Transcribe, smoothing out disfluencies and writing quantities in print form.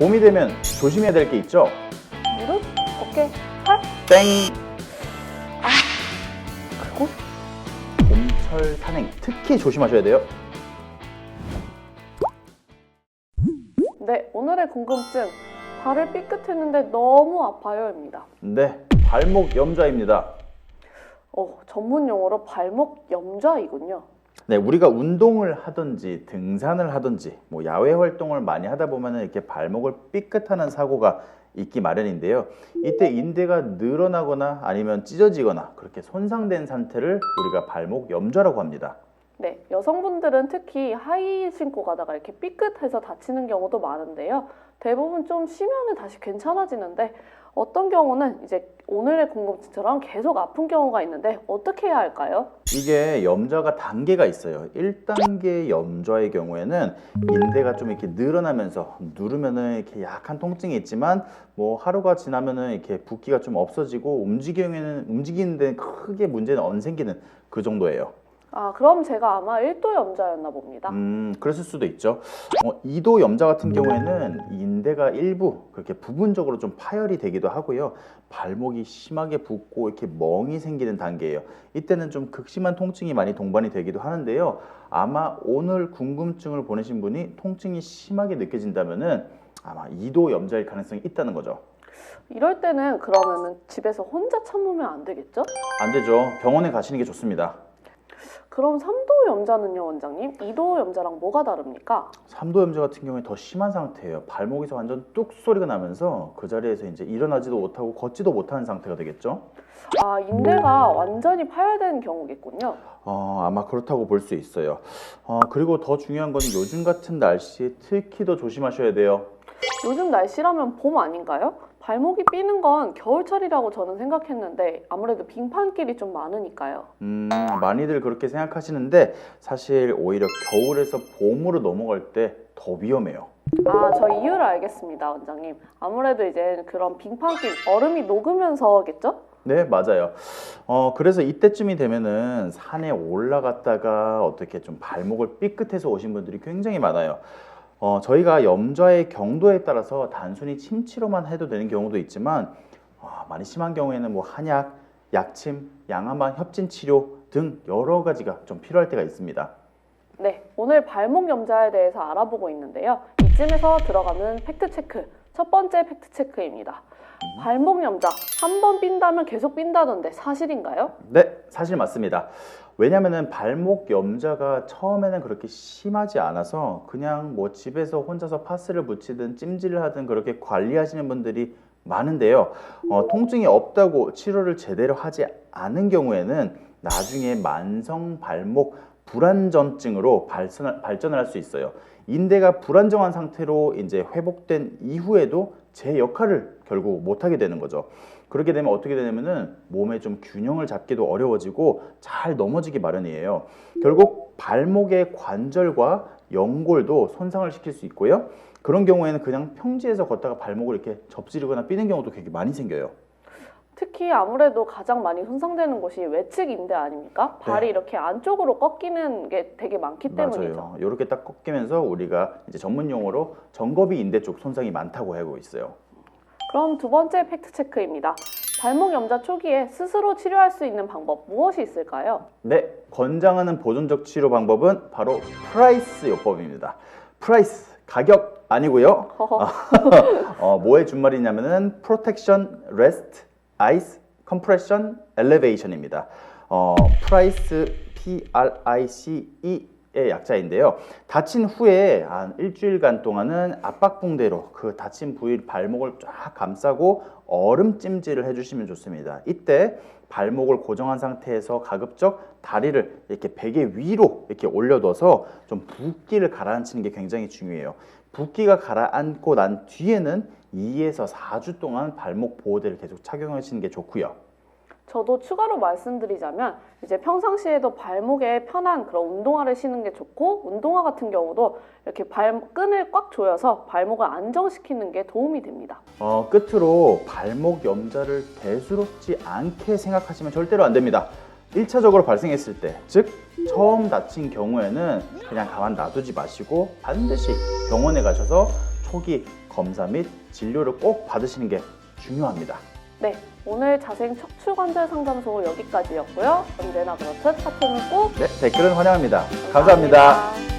봄이 되면 조심해야 될 게 있죠? 무릎? 어깨? 팔? 땡! 그거? 봄철 산행 특히 조심하셔야 돼요. 네, 오늘의 궁금증. 발을 삐끗했는데 너무 아파요입니다. 네, 발목 염좌입니다. 전문 용어로 발목 염좌이군요. 네, 우리가 운동을 하든지 등산을 하든지 뭐 야외 활동을 많이 하다 보면은 이렇게 발목을 삐끗하는 사고가 있기 마련인데요. 이때 인대가 늘어나거나 아니면 찢어지거나 그렇게 손상된 상태를 우리가 발목 염좌라고 합니다. 네, 여성분들은 특히 하이힐 신고 가다가 이렇게 삐끗해서 다치는 경우도 많은데요. 대부분 좀 쉬면은 다시 괜찮아지는데 어떤 경우는 이제 오늘의 궁금증처럼 계속 아픈 경우가 있는데 어떻게 해야 할까요? 이게 염좌가 단계가 있어요. 1단계 염좌의 경우에는 인대가 좀 이렇게 늘어나면서 누르면은 이렇게 약한 통증이 있지만 뭐 하루가 지나면은 이렇게 붓기가 좀 없어지고 움직이는 데 크게 문제는 안 생기는 그 정도예요. 그럼 제가 아마 1도 염좌였나 봅니다. 그랬을 수도 있죠. 2도 염좌 같은 경우에는 인대가 일부 그렇게 부분적으로 좀 파열이 되기도 하고요. 발목이 심하게 붓고 이렇게 멍이 생기는 단계예요. 이때는 좀 극심한 통증이 많이 동반이 되기도 하는데요. 아마 오늘 궁금증을 보내신 분이 통증이 심하게 느껴진다면은 아마 2도 염좌일 가능성이 있다는 거죠. 이럴 때는 그러면은 집에서 혼자 참으면 안 되겠죠? 안 되죠. 병원에 가시는 게 좋습니다. 그럼 3도 염좌는요, 원장님? 2도 염좌랑 뭐가 다릅니까? 3도 염좌 같은 경우에 더 심한 상태예요. 발목에서 완전 뚝 소리가 나면서 그 자리에서 이제 일어나지도 못하고 걷지도 못하는 상태가 되겠죠. 인대가 완전히 파열되는 경우겠군요. 아마 그렇다고 볼 수 있어요. 그리고 더 중요한 건 요즘 같은 날씨에 특히 더 조심하셔야 돼요. 요즘 날씨라면 봄 아닌가요? 발목이 삐는 건 겨울철이라고 저는 생각했는데 아무래도 빙판길이 좀 많으니까요. 많이들 그렇게 생각하시는데 사실 오히려 겨울에서 봄으로 넘어갈 때 더 위험해요. 저 이유를 알겠습니다, 원장님. 아무래도 이제 그런 빙판길, 얼음이 녹으면서겠죠? 네, 맞아요. 그래서 이때쯤이 되면은 산에 올라갔다가 어떻게 좀 발목을 삐끗해서 오신 분들이 굉장히 많아요. 저희가 염좌의 경도에 따라서 단순히 침치료만 해도 되는 경우도 있지만 많이 심한 경우에는 뭐 한약, 약침, 양압만 협진 치료 등 여러 가지가 좀 필요할 때가 있습니다. 네, 오늘 발목 염좌에 대해서 알아보고 있는데요. 이쯤에서 들어가는 팩트체크, 첫 번째 팩트체크입니다. 발목 염좌, 한 번 삔다면 계속 삔다던데 사실인가요? 네, 사실 맞습니다. 왜냐면은 발목 염좌가 처음에는 그렇게 심하지 않아서 그냥 뭐 집에서 혼자서 파스를 붙이든 찜질을 하든 그렇게 관리하시는 분들이 많은데요. 통증이 없다고 치료를 제대로 하지 않은 경우에는 나중에 만성 발목 불안전증으로 발전을 할 수 있어요. 인대가 불안정한 상태로 이제 회복된 이후에도 제 역할을 결국 못하게 되는 거죠. 그렇게 되면 어떻게 되냐면은 몸에 좀 균형을 잡기도 어려워지고 잘 넘어지기 마련이에요. 결국 발목의 관절과 연골도 손상을 시킬 수 있고요. 그런 경우에는 그냥 평지에서 걷다가 발목을 이렇게 접지르거나 삐는 경우도 되게 많이 생겨요. 특히 아무래도 가장 많이 손상되는 곳이 외측 인대 아닙니까? 발이 이렇게 안쪽으로 꺾이는 게 되게 많기 때문이죠. 맞아요. 이렇게 딱 꺾이면서 우리가 이제 전문 용어로 정거비 인대 쪽 손상이 많다고 알고 있어요. 그럼 두 번째 팩트체크입니다. 발목 염좌 초기에 스스로 치료할 수 있는 방법 무엇이 있을까요? 네, 권장하는 보존적 치료 방법은 바로 프라이스 요법입니다. 프라이스, 가격 아니고요. 뭐의 준말이냐면은 프로텍션, 레스트, 아이스, 컴프레션, 엘리베이션입니다. 프라이스, PRICE의 약자인데요. 다친 후에 한 일주일간 동안은 압박붕대로 그 다친 부위 발목을 쫙 감싸고 얼음 찜질을 해주시면 좋습니다. 이때 발목을 고정한 상태에서 가급적 다리를 이렇게 베개 위로 이렇게 올려둬서 좀 붓기를 가라앉히는 게 굉장히 중요해요. 붓기가 가라앉고 난 뒤에는 2에서 4주 동안 발목 보호대를 계속 착용하시는 게 좋고요. 저도 추가로 말씀드리자면 이제 평상시에도 발목에 편한 그런 운동화를 신는 게 좋고 운동화 같은 경우도 이렇게 발끈을 꽉 조여서 발목을 안정시키는 게 도움이 됩니다. 끝으로 발목 염좌를 대수롭지 않게 생각하시면 절대로 안 됩니다. 1차적으로 발생했을 때, 즉 처음 다친 경우에는 그냥 가만 놔두지 마시고 반드시 병원에 가셔서 초기 검사 및 진료를 꼭 받으시는 게 중요합니다. 네, 오늘 자생 척추관절 상담소 여기까지였고요. 언제나 그렇듯 하트는 꼭 네, 댓글은 환영합니다. 감사합니다.